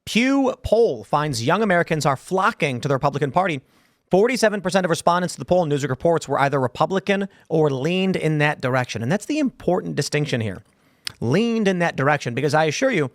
Pew Poll finds young Americans are flocking to the Republican Party. 47% of respondents to the poll, Newsweek reports, were either Republican or leaned in that direction. And that's the important distinction here. Leaned in that direction, because I assure you,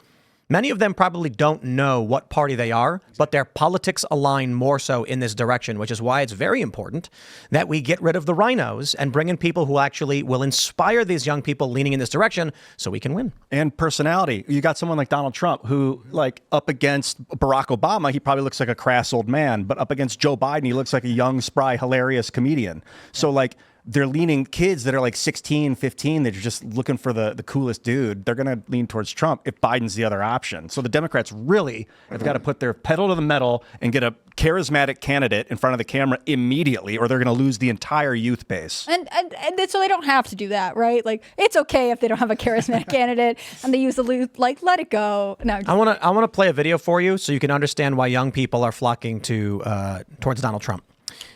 many of them probably don't know what party they are, but their politics align more so in this direction, which is why it's very important that we get rid of the rhinos and bring in people who actually will inspire these young people leaning in this direction so we can win. And personality. You got someone like Donald Trump who, like, up against Barack Obama, he probably looks like a crass old man, but up against Joe Biden, he looks like a young, spry, hilarious comedian. So, like, they're leaning kids that are like 16, 15, that are just looking for the coolest dude. They're going to lean towards Trump if Biden's the other option. So the Democrats really have got to put their pedal to the metal and get a charismatic candidate in front of the camera immediately, or they're going to lose the entire youth base. And so they don't have to do that, right? Like, it's okay if they don't have a charismatic candidate and they use the like, let it go. No, I want to play a video for you so you can understand why young people are flocking to towards Donald Trump.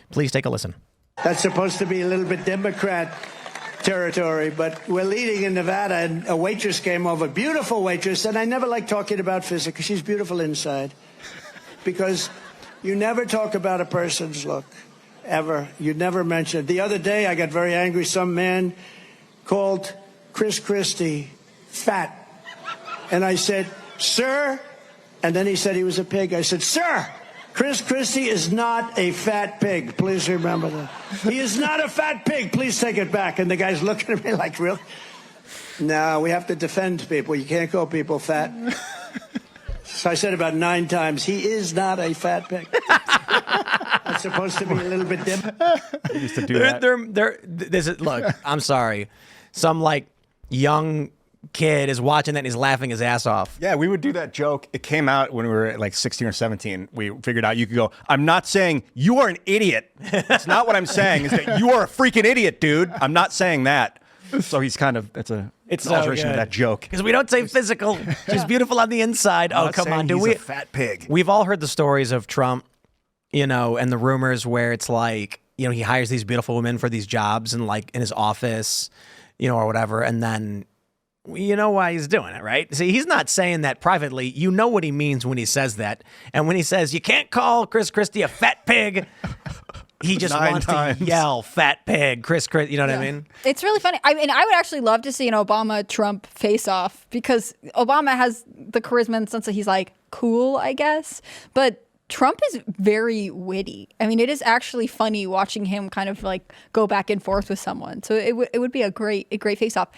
Please take a listen. That's supposed to be a little bit Democrat territory, but we're leading in Nevada, and a waitress came over, beautiful waitress, and I never like talking about physics because she's beautiful inside, because you never talk about a person's look, ever. You never mention it. The other day, I got very angry. Some man called Christie fat, and I said, sir, and then he said he was a pig. I said, sir, Christie is not a fat pig. Please remember that. He is not a fat pig. Please take it back. And the guy's looking at me like, really? No, we have to defend people. You can't call people fat. So I said about 9 times, he is not a fat pig. That's supposed to be a little bit dim. Used to do that. Look, I'm sorry. Some like young kid is watching that and he's laughing his ass off. Yeah, we would do that joke. It came out when we were like 16 or 17. We figured out you could go, I'm not saying you are an idiot. That's not what I'm saying, is that you are a freaking idiot, dude. I'm not saying that. So he's kind of, it's an alteration of that joke. Because we don't say physical. She's beautiful on the inside. Oh, come on. He's a fat pig. We've all heard the stories of Trump, and the rumors where it's like, he hires these beautiful women for these jobs and like in his office, or whatever. And then you know why he's doing it, right? See, he's not saying that privately. You know what he means when he says that. And when he says, you can't call Christie a fat pig, he just wants to yell, fat pig, Christie, you know what I mean? It's really funny. I mean, I would actually love to see an Obama-Trump face-off, because Obama has the charisma in the sense that he's like cool, I guess. But Trump is very witty. I mean, it is actually funny watching him kind of like go back and forth with someone. So it would be a great face-off.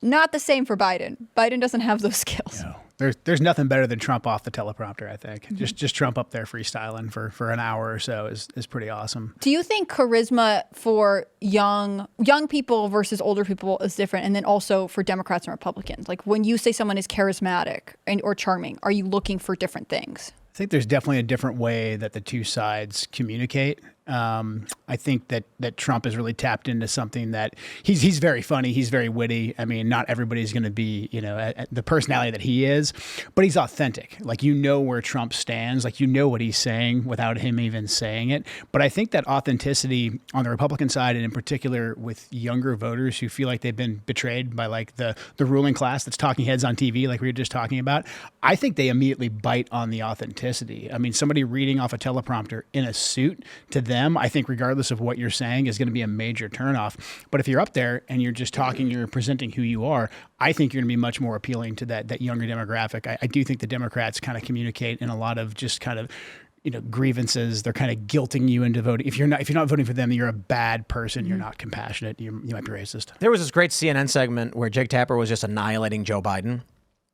Not the same for Biden. Biden doesn't have those skills. No. There's nothing better than Trump off the teleprompter, I think. Mm-hmm. Just Trump up there freestyling for an hour or so is pretty awesome. Do you think charisma for young people versus older people is different? And then also for Democrats and Republicans? Like, when you say someone is charismatic or charming, are you looking for different things? I think there's definitely a different way that the two sides communicate. I think that Trump has really tapped into something that he's very funny. He's very witty. I mean, not everybody's going to be, the personality that he is, but he's authentic. Like, where Trump stands, like, what he's saying without him even saying it. But I think that authenticity on the Republican side, and in particular with younger voters who feel like they've been betrayed by like the ruling class that's talking heads on TV, like we were just talking about, I think they immediately bite on the authenticity. I mean, somebody reading off a teleprompter in a suit, to them, I think regardless of what you're saying, is going to be a major turnoff. But if you're up there and you're just talking, you're presenting who you are, I think you're going to be much more appealing to that younger demographic. I do think the Democrats kind of communicate in a lot of just kind of grievances. They're kind of guilting you into voting. If you're not voting for them, you're a bad person. You're not compassionate. You might be racist. There was this great CNN segment where Jake Tapper was just annihilating Joe Biden.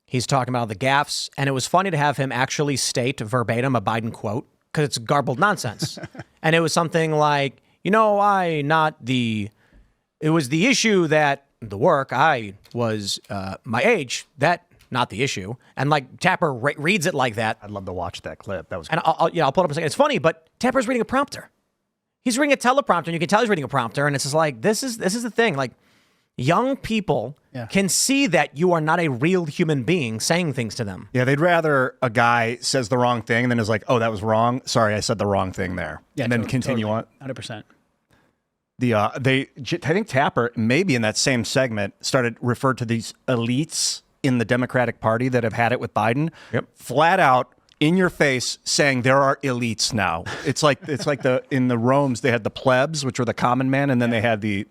He's talking about the gaffes, and it was funny to have him actually state verbatim a Biden quote, because it's garbled nonsense. And it was something like, it was the issue that the work, I was my age, that not the issue. And like Tapper reads it like that. I'd love to watch that clip. That was and I'll pull it up in a second. It's funny, but Tapper's reading a prompter. He's reading a teleprompter, and you can tell he's reading a prompter. And it's just like, this is the thing. Like, young people can see that you are not a real human being saying things to them. Yeah, they'd rather a guy says the wrong thing and then is like, oh, that was wrong. Sorry, I said the wrong thing there. Yeah, and then continue on. 100%. I think Tapper, maybe in that same segment, started referred to these elites in the Democratic Party that have had it with Biden. Yep. Flat out in your face saying there are elites now. It's like in the Romes they had the plebs, which were the common man, and then they had the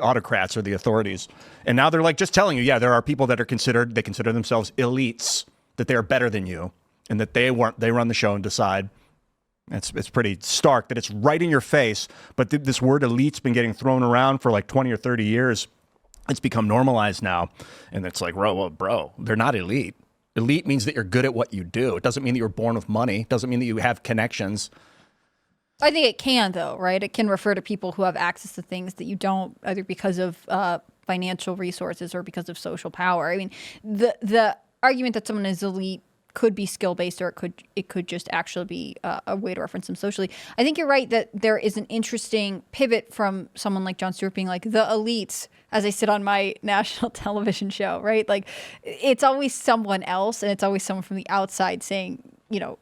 autocrats or the authorities. And now they're like just telling you, yeah, there are people that they consider themselves elites, that they are better than you, and that they run the show and decide. It's pretty stark that it's right in your face. But this word elite's been getting thrown around for like 20 or 30 years. It's become normalized now, and it's like, bro, they're not elite. Elite means that you're good at what you do. It doesn't mean that you're born with money. It doesn't mean that you have connections. I think it can, though, right? It can refer to people who have access to things that you don't, either because of financial resources or because of social power. I mean, the argument that someone is elite could be skill-based, or it could just actually be a way to reference them socially. I think you're right that there is an interesting pivot from someone like Jon Stewart being like, the elites, as I sit on my national television show, right? Like, it's always someone else, and it's always someone from the outside saying,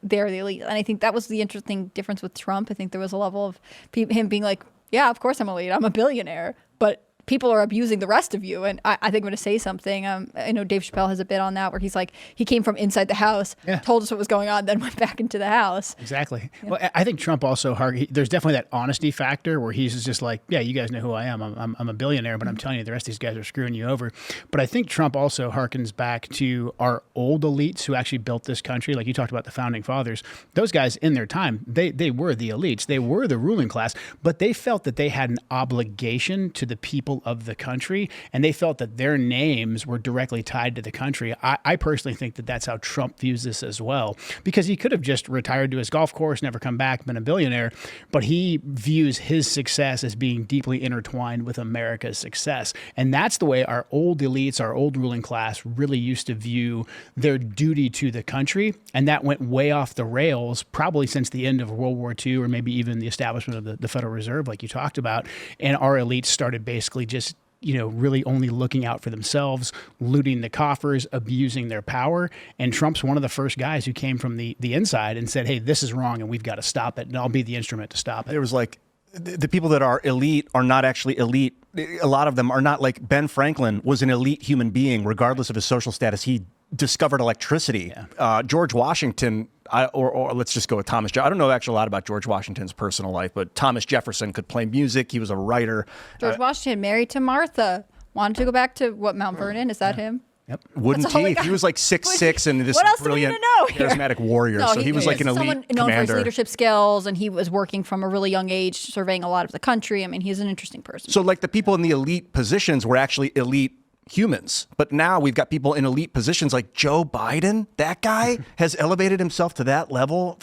they're the elite. And I think that was the interesting difference with Trump. I think there was a level of him being like, yeah, of course I'm elite. I'm a billionaire. But people are abusing the rest of you. And I think I'm going to say something. I know Dave Chappelle has a bit on that where he's like, he came from inside the house, told us what was going on, then went back into the house. Exactly. Yeah. Well, I think Trump also, there's definitely that honesty factor where he's just like, yeah, you guys know who I am. I'm a billionaire, but I'm telling you, the rest of these guys are screwing you over. But I think Trump also harkens back to our old elites who actually built this country. Like you talked about the founding fathers. Those guys in their time, they were the elites. They were the ruling class, but they felt that they had an obligation to the people of the country, and they felt that their names were directly tied to the country. I personally think that that's how Trump views this as well, because he could have just retired to his golf course, never come back, been a billionaire, but he views his success as being deeply intertwined with America's success. And that's the way our old elites, our old ruling class really used to view their duty to the country. And that went way off the rails, probably since the end of World War II, or maybe even the establishment of the Federal Reserve, like you talked about. And our elites started basically just really only looking out for themselves, looting the coffers, abusing their power. And Trump's one of the first guys who came from the inside and said, hey, this is wrong and we've got to stop it. And I'll be the instrument to stop it. There was like, the people that are elite are not actually elite. A lot of them are not. Like Ben Franklin was an elite human being, regardless of his social status. He discovered electricity. Yeah. George Washington, or let's just go with Thomas. I don't know actually a lot about George Washington's personal life, but Thomas Jefferson could play music. He was a writer. George Washington married to Martha. Wanted to go back to Mount Vernon. Is that him? Yep. Wooden teeth. He was like 6'6" and this brilliant, charismatic warrior. No, so he was like an elite someone known for his leadership skills, and he was working from a really young age, surveying a lot of the country. I mean, he's an interesting person. So like the people in the elite positions were actually elite humans. But now we've got people in elite positions like Joe Biden. That guy has elevated himself to that level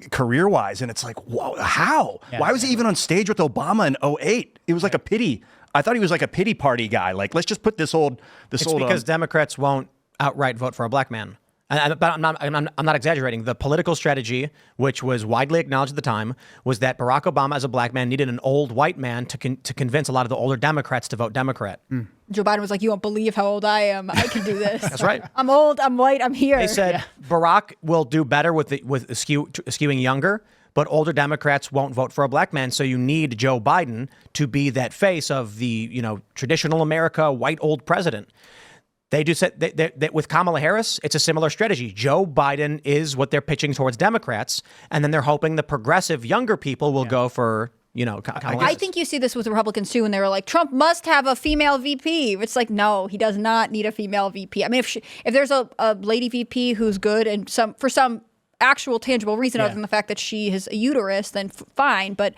career-wise. And it's like, whoa, how? Yeah, why was he even on stage with Obama in 2008? It was like a pity. I thought he was like a pity party guy. Like, let's just put this old. It's because Democrats won't outright vote for a black man. But I'm not exaggerating. The political strategy, which was widely acknowledged at the time, was that Barack Obama, as a black man, needed an old white man to convince a lot of the older Democrats to vote Democrat. Mm. Joe Biden was like, you won't believe how old I am. I can do this. That's right. I'm old. I'm white. I'm here. They said Barack will do better with skewing younger, but older Democrats won't vote for a black man. So you need Joe Biden to be that face of the traditional America, white old president. They do say that with Kamala Harris, it's a similar strategy. Joe Biden is what they're pitching towards Democrats, and then they're hoping the progressive younger people will go for, Kamala Harris. I think you see this with Republicans too, when they were like, Trump must have a female VP. It's like, no, he does not need a female VP. I mean, if there's a lady VP who's good and for some actual tangible reason other than the fact that she has a uterus, then fine. But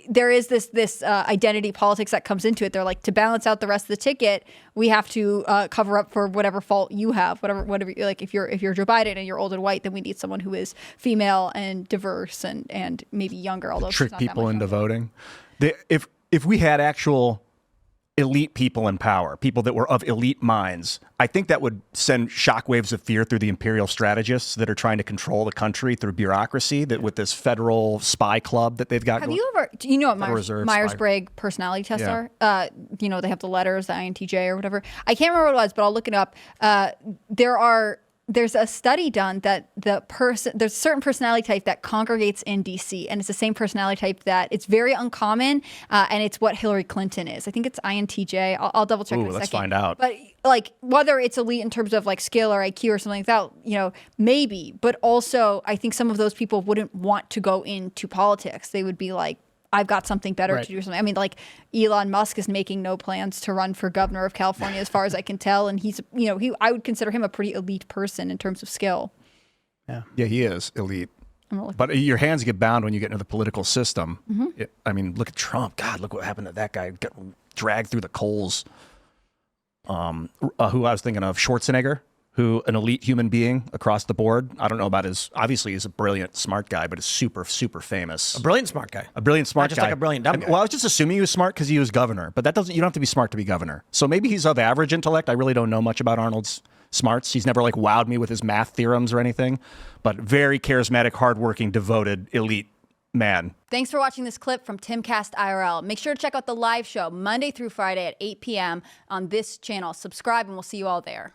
there is this identity politics that comes into it. They're like, to balance out the rest of the ticket, we have to cover up for whatever fault you have, whatever. Like if you're Joe Biden and you're old and white, then we need someone who is female and diverse and maybe younger. Although trick people into voting. If we had actual elite people in power, people that were of elite minds, I think that would send shockwaves of fear through the imperial strategists that are trying to control the country through bureaucracy, that with this federal spy club that they've got. Do you know what Myers-Briggs personality tests are? They have the letters, the INTJ or whatever. I can't remember what it was, but I'll look it up. There are there's a study done that there's a certain personality type that congregates in DC, and it's the same personality type that it's very uncommon, and it's what Hillary Clinton is. I think it's INTJ. I'll double check in a second. Let's find out. But like whether it's elite in terms of like skill or IQ or something like that, you know, maybe. But also, I think some of those people wouldn't want to go into politics. They would be like, I've got something better Right. to do. Something. I mean, like Elon Musk is making no plans to run for governor of California, as far as I can tell, and he's, you know, I would consider him a pretty elite person in terms of skill. Yeah, he is elite. But your hands get bound when you get into the political system. I mean, look at Trump. God, look what happened to that guy. Got dragged through the coals. Who I was thinking of, Schwarzenegger, who an elite human being across the board. I don't know about obviously he's a brilliant, smart guy, but is super, super famous. A brilliant smart guy. A brilliant smart Not just guy. like a brilliant dumb guy. Well, I was just assuming he was smart because he was governor, but you don't have to be smart to be governor. So maybe he's of average intellect. I really don't know much about Arnold's smarts. He's never like wowed me with his math theorems or anything, but very charismatic, hardworking, devoted, elite man. Thanks for watching this clip from Timcast IRL. Make sure to check out the live show Monday through Friday at 8 p.m. on this channel. Subscribe and we'll see you all there.